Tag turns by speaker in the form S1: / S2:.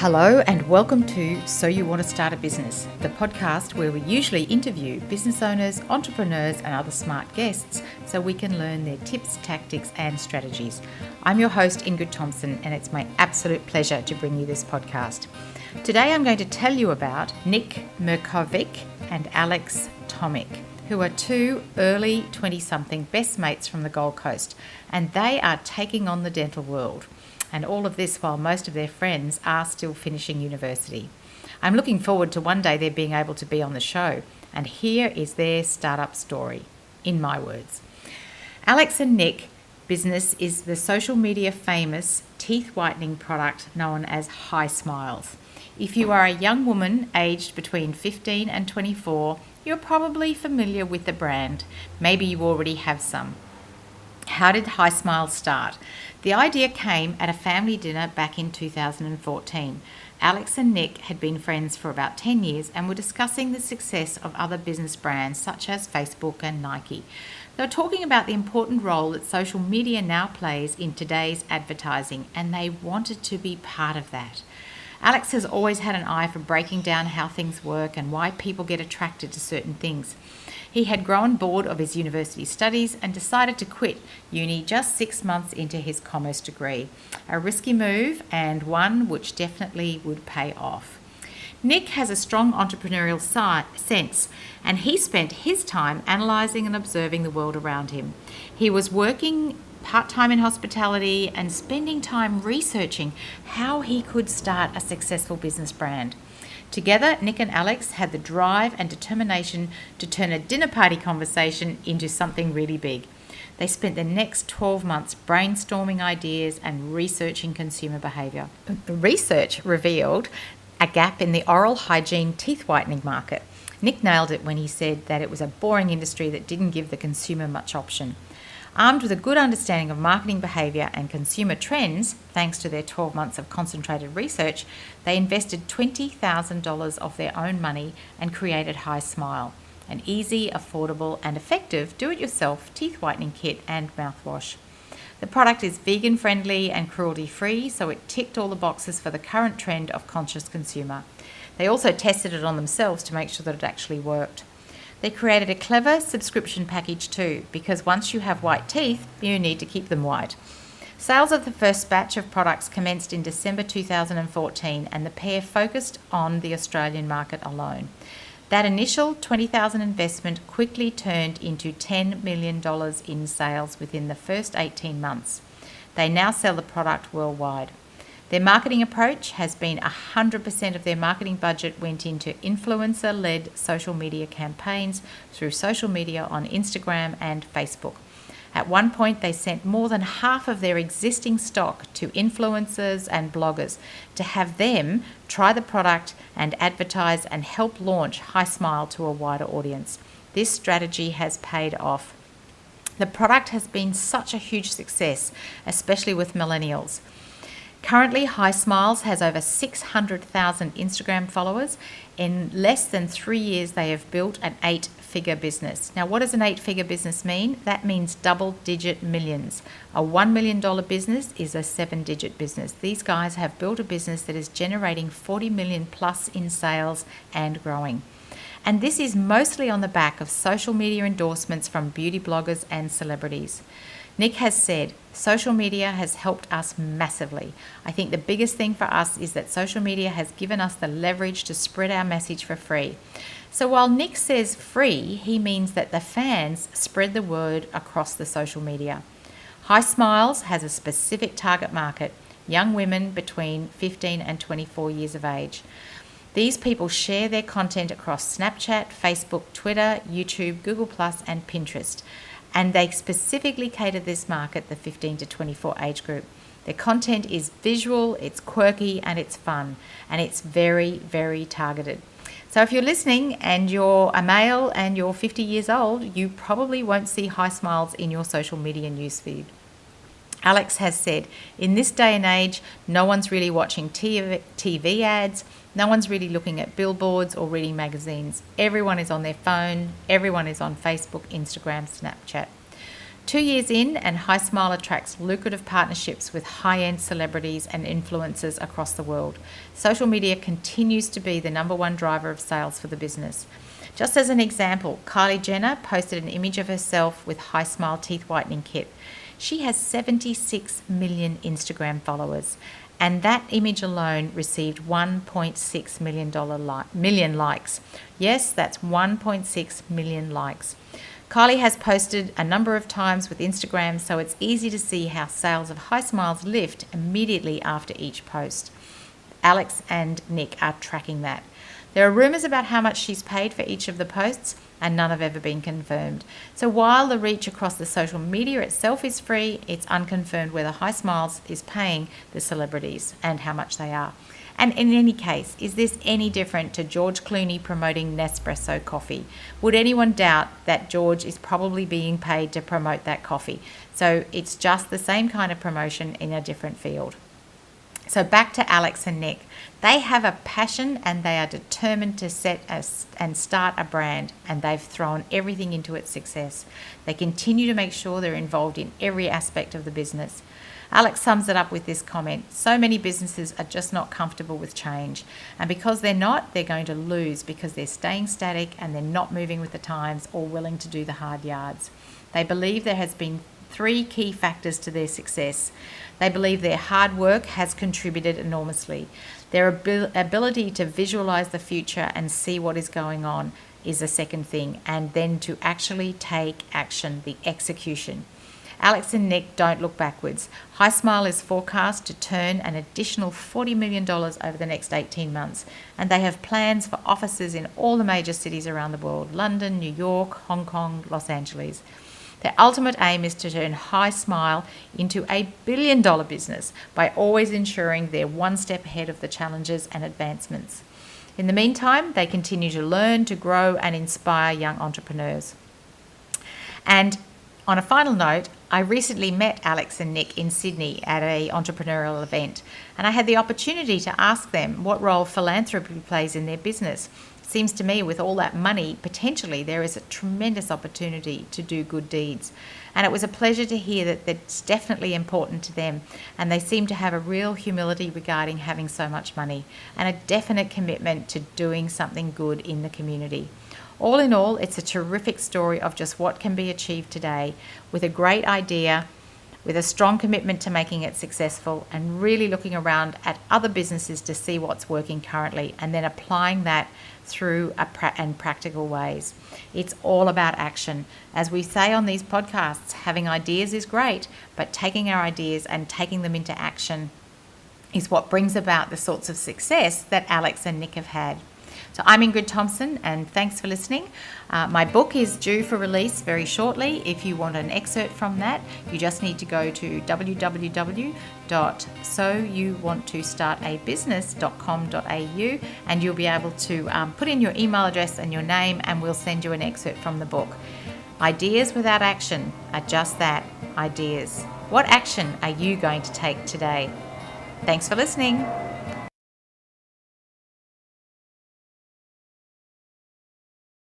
S1: Hello and welcome to So You Want to Start a Business, the podcast where we usually interview business owners, entrepreneurs and other smart guests so we can learn their tips, tactics and strategies. I'm your host Ingrid Thompson and it's my absolute pleasure to bring you this podcast. Today I'm going to tell you about Nik Mirkovic and Alex Tomic, who are two early 20-something best mates from the Gold Coast, and they are taking on the dental world. And all of this while most of their friends are still finishing university. I'm looking forward to one day they're being able to be on the show. And here is their startup story, in my words. Alex and Nik business is the social media famous teeth whitening product known as HiSmiles. If you are a young woman aged between 15 and 24, you're probably familiar with the brand. Maybe you already have some. How did HiSmiles start? The idea came at a family dinner back in 2014. Alex and Nik had been friends for about 10 years and were discussing the success of other business brands such as Facebook and Nike. They were talking about the important role that social media now plays in today's advertising, and they wanted to be part of that. Alex has always had an eye for breaking down how things work and why people get attracted to certain things. He had grown bored of his university studies and decided to quit uni just 6 months into his commerce degree. A risky move and one which definitely would pay off. Nik has a strong entrepreneurial sense, and he spent his time analysing and observing the world around him. He was working part-time in hospitality and spending time researching how he could start a successful business brand. Together, Nik and Alex had the drive and determination to turn a dinner party conversation into something really big. They spent the next 12 months brainstorming ideas and researching consumer behaviour. The research revealed a gap in the oral hygiene teeth whitening market. Nik nailed it when he said that it was a boring industry that didn't give the consumer much option. Armed with a good understanding of marketing behaviour and consumer trends, thanks to their 12 months of concentrated research, they invested $20,000 of their own money and created HiSmile, an easy, affordable and effective do-it-yourself teeth whitening kit and mouthwash. The product is vegan friendly and cruelty free, so it ticked all the boxes for the current trend of conscious consumer. They also tested it on themselves to make sure that it actually worked. They created a clever subscription package too, because once you have white teeth, you need to keep them white. Sales of the first batch of products commenced in December 2014, and the pair focused on the Australian market alone. That initial $20,000 investment quickly turned into $10 million in sales within the first 18 months. They now sell the product worldwide. Their marketing approach has been 100% of their marketing budget went into influencer-led social media campaigns through social media on Instagram and Facebook. At one point, they sent more than half of their existing stock to influencers and bloggers to have them try the product and advertise and help launch HiSmile to a wider audience. This strategy has paid off. The product has been such a huge success, especially with millennials. Currently, HiSmiles has over 600,000 Instagram followers. In less than 3 years, they have built an 8-figure business. Now, what does an 8-figure business mean? That means double-digit millions. A $1 million business is a 7-digit business. These guys have built a business that is generating 40 million plus in sales and growing. And this is mostly on the back of social media endorsements from beauty bloggers and celebrities. Nik has said, social media has helped us massively. I think the biggest thing for us is that social media has given us the leverage to spread our message for free. So while Nik says free, he means that the fans spread the word across the social media. HiSmiles has a specific target market, young women between 15 and 24 years of age. These people share their content across Snapchat, Facebook, Twitter, YouTube, Google+, and Pinterest. And they specifically cater this market, the 15 to 24 age group. Their content is visual, it's quirky, and it's fun. And it's very, very targeted. So if you're listening and you're a male and you're 50 years old, you probably won't see HiSmiles in your social media newsfeed. Alex has said, in this day and age, no one's really watching TV ads, no one's really looking at billboards or reading magazines. Everyone is on their phone, everyone is on Facebook, Instagram, Snapchat. 2 years in, and HiSmile attracts lucrative partnerships with high-end celebrities and influencers across the world. Social media continues to be the number one driver of sales for the business. Just as an example, Kylie Jenner posted an image of herself with HiSmile teeth whitening kit. She has 76 million Instagram followers, and that image alone received $1.6 million likes. Yes, that's 1.6 million likes. Kylie has posted a number of times with Instagram, so it's easy to see how sales of HiSmiles lift immediately after each post. Alex and Nik are tracking that. There are rumours about how much she's paid for each of the posts, and none have ever been confirmed. So while the reach across the social media itself is free, it's unconfirmed whether HiSmiles is paying the celebrities and how much they are. And in any case, is this any different to George Clooney promoting Nespresso coffee? Would anyone doubt that George is probably being paid to promote that coffee? So it's just the same kind of promotion in a different field. So back to Alex and Nik. They have a passion and they are determined to set and start a brand, and they've thrown everything into its success. They continue to make sure they're involved in every aspect of the business. Alex sums it up with this comment: so many businesses are just not comfortable with change, and because they're not, they're going to lose because they're staying static and they're not moving with the times or willing to do the hard yards. They believe there has been 3 key factors to their success. They believe their hard work has contributed enormously. Their ability to visualize the future and see what is going on is the second thing, and then to actually take action, the execution. Alex and Nik don't look backwards. HiSmile is forecast to turn an additional $40 million over the next 18 months, and they have plans for offices in all the major cities around the world: London, New York, Hong Kong, Los Angeles. Their ultimate aim is to turn HiSmile into a $1 billion business by always ensuring they're one step ahead of the challenges and advancements. In the meantime, they continue to learn, to grow, and inspire young entrepreneurs. And on a final note, I recently met Alex and Nik in Sydney at an entrepreneurial event, and I had the opportunity to ask them what role philanthropy plays in their business. It seems to me, with all that money, potentially there is a tremendous opportunity to do good deeds. And it was a pleasure to hear that that's definitely important to them, and they seem to have a real humility regarding having so much money and a definite commitment to doing something good in the community. All in all, it's a terrific story of just what can be achieved today with a great idea, with a strong commitment to making it successful, and really looking around at other businesses to see what's working currently and then applying that through practical ways. It's all about action. As we say on these podcasts, having ideas is great, but taking our ideas and taking them into action is what brings about the sorts of success that Alex and Nik have had. So I'm Ingrid Thompson, and thanks for listening. My book is due for release very shortly. If you want an excerpt from that, you just need to go to www.soyouwanttostartabusiness.com.au, and you'll be able to put in your email address and your name, and we'll send you an excerpt from the book. Ideas without action are just that, ideas. What action are you going to take today? Thanks for listening.